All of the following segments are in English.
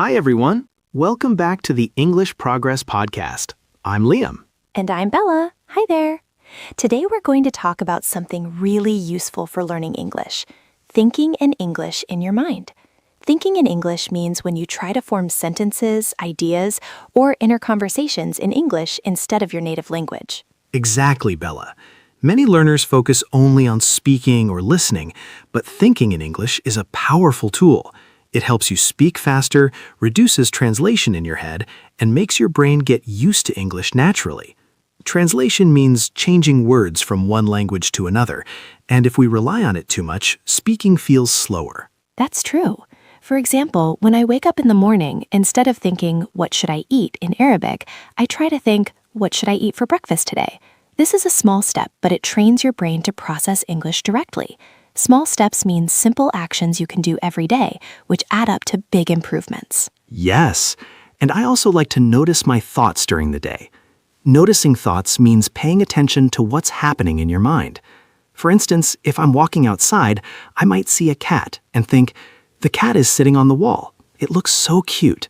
Hi, everyone. Welcome back to the English Progress Podcast. I'm Liam. And I'm Bella. Hi there. Today we're going to talk about something really useful for learning English, thinking in English in your mind. Thinking in English means when you try to form sentences, ideas, or inner conversations in English instead of your native language. Exactly, Bella. Many learners focus only on speaking or listening, but thinking in English is a powerful tool. It helps you speak faster, reduces translation in your head, and makes your brain get used to English naturally. Translation means changing words from one language to another, and if we rely on it too much, speaking feels slower. That's true. For example, when I wake up in the morning, instead of thinking, what should I eat in Arabic, I try to think, what should I eat for breakfast today? This is a small step, but it trains your brain to process English directly. Small steps mean simple actions you can do every day, which add up to big improvements. Yes, and I also like to notice my thoughts during the day. Noticing thoughts means paying attention to what's happening in your mind. For instance, if I'm walking outside, I might see a cat and think, the cat is sitting on the wall. It looks so cute.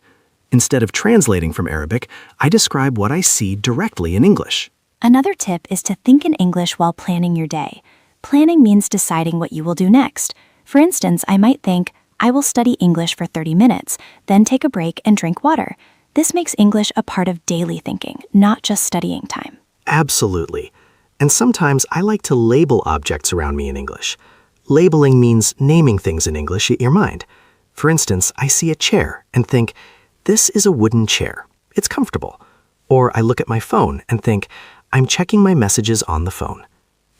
Instead of translating from Arabic, I describe what I see directly in English. Another tip is to think in English while planning your day. Planning means deciding what you will do next. For instance, I might think, I will study English for 30 minutes, then take a break and drink water. This makes English a part of daily thinking, not just studying time. Absolutely. And sometimes I like to label objects around me in English. Labeling means naming things in English in your mind. For instance, I see a chair and think, this is a wooden chair. It's comfortable. Or I look at my phone and think, I'm checking my messages on the phone.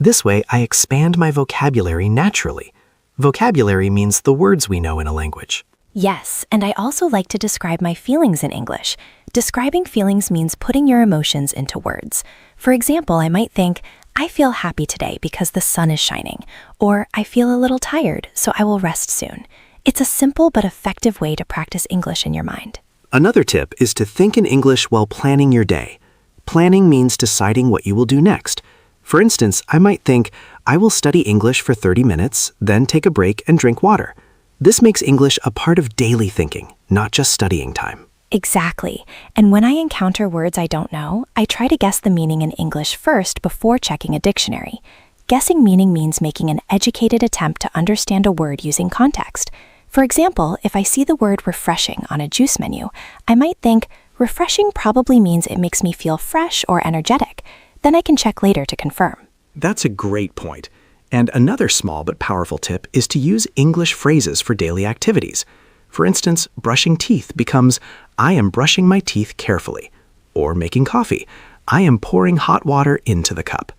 This way, I expand my vocabulary naturally. Vocabulary means the words we know in a language. Yes, and I also like to describe my feelings in English. Describing feelings means putting your emotions into words. For example, I might think, I feel happy today because the sun is shining, or I feel a little tired, so I will rest soon. It's a simple but effective way to practice English in your mind. Another tip is to think in English while planning your day. Planning means deciding what you will do next. For instance, I might think, I will study English for 30 minutes, then take a break and drink water. This makes English a part of daily thinking, not just studying time. Exactly. And when I encounter words I don't know, I try to guess the meaning in English first before checking a dictionary. Guessing meaning means making an educated attempt to understand a word using context. For example, if I see the word refreshing on a juice menu, I might think, refreshing probably means it makes me feel fresh or energetic. Then I can check later to confirm. That's a great point. And another small but powerful tip is to use English phrases for daily activities. For instance, brushing teeth becomes, I am brushing my teeth carefully. Or making coffee, I am pouring hot water into the cup.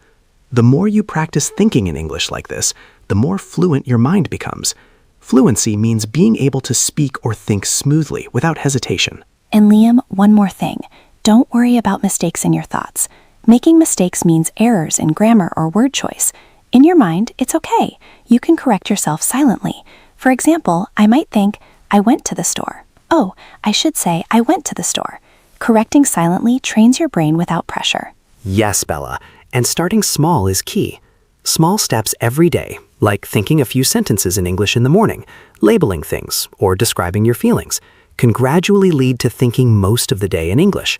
The more you practice thinking in English like this, the more fluent your mind becomes. Fluency means being able to speak or think smoothly without hesitation. And Liam, one more thing. Don't worry about mistakes in your thoughts. Making mistakes means errors in grammar or word choice. In your mind, it's okay. You can correct yourself silently. For example, I might think, I went to the store. Oh, I should say, I went to the store. Correcting silently trains your brain without pressure. Yes, Bella, and starting small is key. Small steps every day, like thinking a few sentences in English in the morning, labeling things, or describing your feelings, can gradually lead to thinking most of the day in English.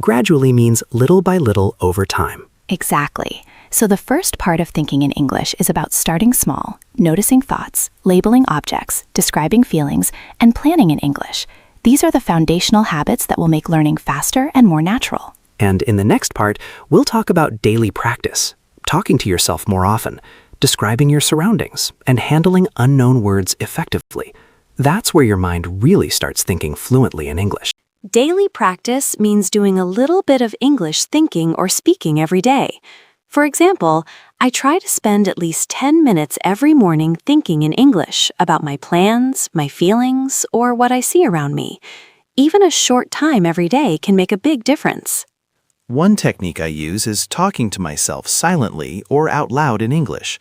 Gradually means little by little over time. Exactly. So the first part of thinking in English is about starting small, noticing thoughts, labeling objects, describing feelings, and planning in English. These are the foundational habits that will make learning faster and more natural. And in the next part, we'll talk about daily practice, talking to yourself more often, describing your surroundings, and handling unknown words effectively. That's where your mind really starts thinking fluently in English. Daily practice means doing a little bit of English thinking or speaking every day. For example, I try to spend at least 10 minutes every morning thinking in English about my plans, my feelings, or what I see around me. Even a short time every day can make a big difference. One technique I use is talking to myself silently or out loud in English.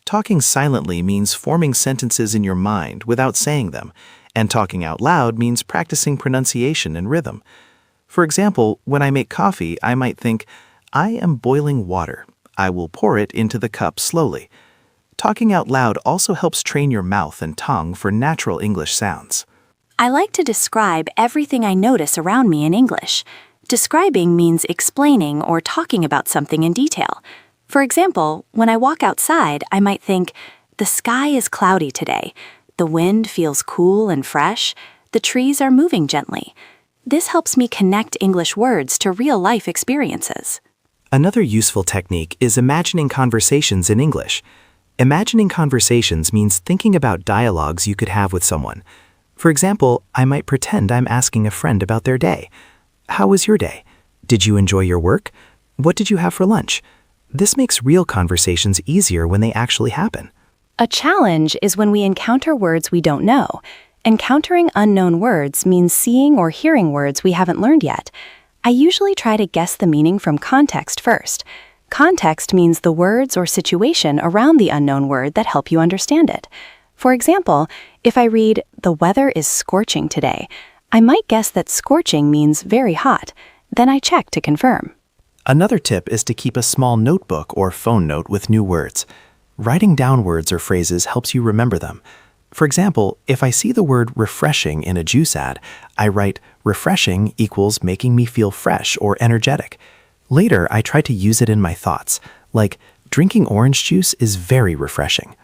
Talking silently means forming sentences in your mind without saying them, and talking out loud means practicing pronunciation and rhythm. For example, when I make coffee, I might think, I am boiling water. I will pour it into the cup slowly. Talking out loud also helps train your mouth and tongue for natural English sounds. I like to describe everything I notice around me in English. Describing means explaining or talking about something in detail. For example, when I walk outside, I might think, the sky is cloudy today. The wind feels cool and fresh. The trees are moving gently. This helps me connect English words to real-life experiences. Another useful technique is imagining conversations in English. Imagining conversations means thinking about dialogues you could have with someone. For example, I might pretend I'm asking a friend about their day. How was your day? Did you enjoy your work? What did you have for lunch? This makes real conversations easier when they actually happen. A challenge is when we encounter words we don't know. Encountering unknown words means seeing or hearing words we haven't learned yet. I usually try to guess the meaning from context first. Context means the words or situation around the unknown word that help you understand it. For example, if I read, "The weather is scorching today," I might guess that scorching means very hot. Then I check to confirm. Another tip is to keep a small notebook or phone note with new words. Writing down words or phrases helps you remember them. For example, if I see the word refreshing in a juice ad, I write refreshing equals making me feel fresh or energetic. Later, I try to use it in my thoughts, like drinking orange juice is very refreshing.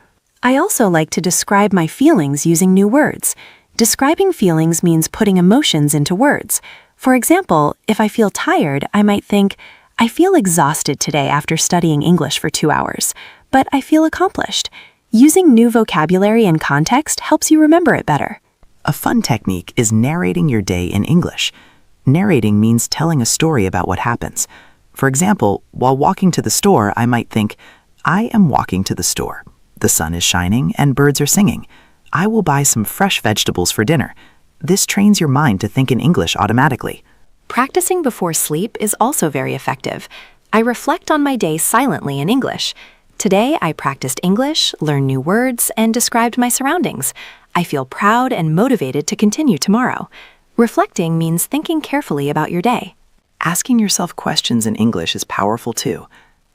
I also like to describe my feelings using new words. Describing feelings means putting emotions into words. For example, if I feel tired, I might think, I feel exhausted today after studying English for 2 hours, but I feel accomplished. Using new vocabulary and context helps you remember it better. A fun technique is narrating your day in English. Narrating means telling a story about what happens. For example, while walking to the store, I might think, I am walking to the store. The sun is shining and birds are singing. I will buy some fresh vegetables for dinner. This trains your mind to think in English automatically. Practicing before sleep is also very effective. I reflect on my day silently in English. Today, I practiced English, learned new words, and described my surroundings. I feel proud and motivated to continue tomorrow. Reflecting means thinking carefully about your day. Asking yourself questions in English is powerful too.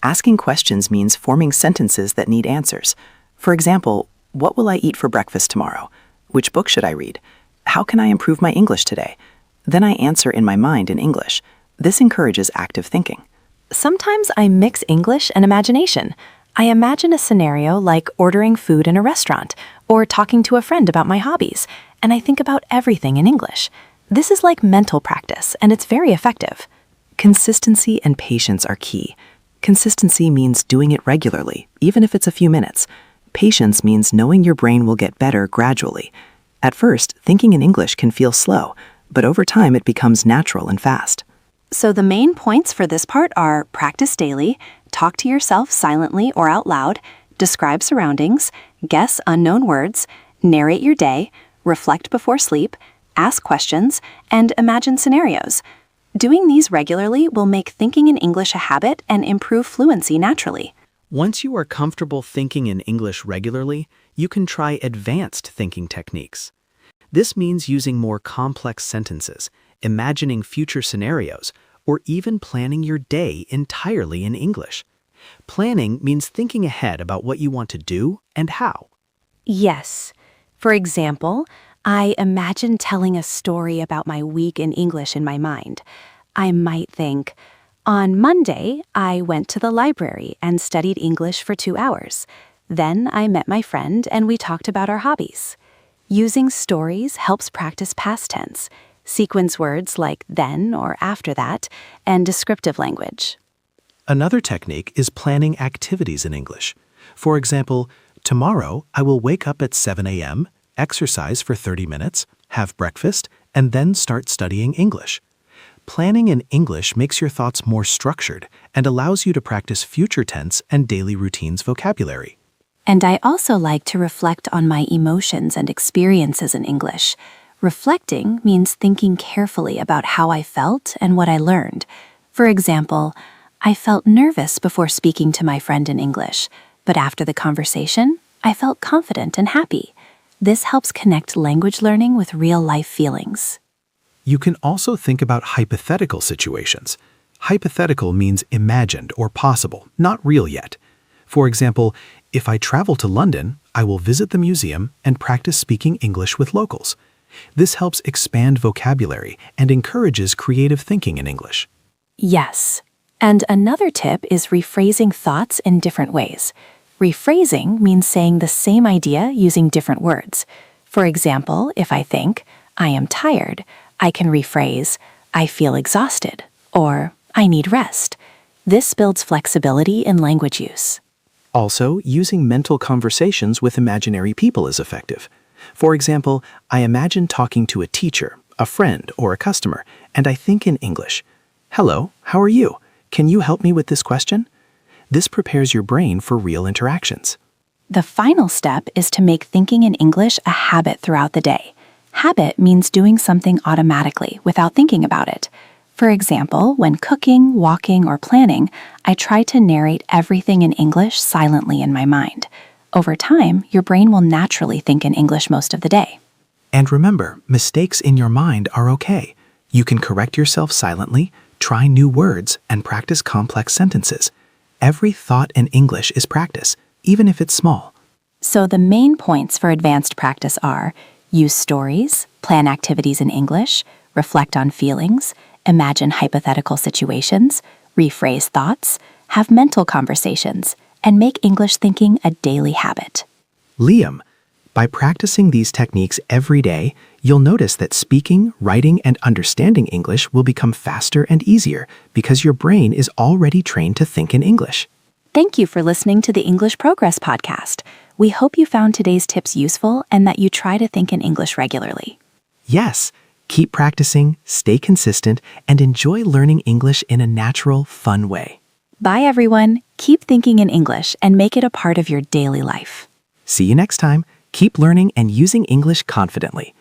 Asking questions means forming sentences that need answers. For example, what will I eat for breakfast tomorrow? Which book should I read? How can I improve my English today? Then I answer in my mind in English. This encourages active thinking. Sometimes I mix English and imagination. I imagine a scenario like ordering food in a restaurant or talking to a friend about my hobbies, and I think about everything in English. This is like mental practice, and it's very effective. Consistency and patience are key. Consistency means doing it regularly, even if it's a few minutes. Patience means knowing your brain will get better gradually. At first, thinking in English can feel slow, but over time it becomes natural and fast. So the main points for this part are practice daily, talk to yourself silently or out loud, describe surroundings, guess unknown words, narrate your day, reflect before sleep, ask questions, and imagine scenarios. Doing these regularly will make thinking in English a habit and improve fluency naturally. Once you are comfortable thinking in English regularly, you can try advanced thinking techniques. This means using more complex sentences, imagining future scenarios, or even planning your day entirely in English. Planning means thinking ahead about what you want to do and how. Yes. For example, I imagine telling a story about my week in English in my mind. I might think, on Monday, I went to the library and studied English for 2 hours. Then I met my friend and we talked about our hobbies. Using stories helps practice past tense, sequence words like then or after that, and descriptive language. Another technique is planning activities in English. For example, tomorrow I will wake up at 7 a.m., exercise for 30 minutes, have breakfast, and then start studying English. Planning in English makes your thoughts more structured and allows you to practice future tense and daily routines vocabulary. And I also like to reflect on my emotions and experiences in English. Reflecting means thinking carefully about how I felt and what I learned. For example, I felt nervous before speaking to my friend in English, but after the conversation, I felt confident and happy. This helps connect language learning with real-life feelings. You can also think about hypothetical situations. Hypothetical means imagined or possible, not real yet. For example, if I travel to London, I will visit the museum and practice speaking English with locals. This helps expand vocabulary and encourages creative thinking in English. Yes. And another tip is rephrasing thoughts in different ways. Rephrasing means saying the same idea using different words. For example, if I think, I am tired, I can rephrase, I feel exhausted, or I need rest. This builds flexibility in language use. Also, using mental conversations with imaginary people is effective. For example, I imagine talking to a teacher, a friend, or a customer, and I think in English. Hello, how are you? Can you help me with this question? This prepares your brain for real interactions. The final step is to make thinking in English a habit throughout the day. Habit means doing something automatically without thinking about it. For example, when cooking, walking, or planning, I try to narrate everything in English silently in my mind. Over time, your brain will naturally think in English most of the day. And remember, mistakes in your mind are okay. You can correct yourself silently, try new words, and practice complex sentences. Every thought in English is practice, even if it's small. So the main points for advanced practice are: use stories, plan activities in English, reflect on feelings, imagine hypothetical situations, rephrase thoughts, have mental conversations, and make English thinking a daily habit. Liam, by practicing these techniques every day, you'll notice that speaking, writing, and understanding English will become faster and easier because your brain is already trained to think in English. Thank you for listening to the English Progress Podcast. We hope you found today's tips useful and that you try to think in English regularly. Yes, keep practicing, stay consistent, and enjoy learning English in a natural, fun way. Bye, everyone. Keep thinking in English and make it a part of your daily life. See you next time. Keep learning and using English confidently.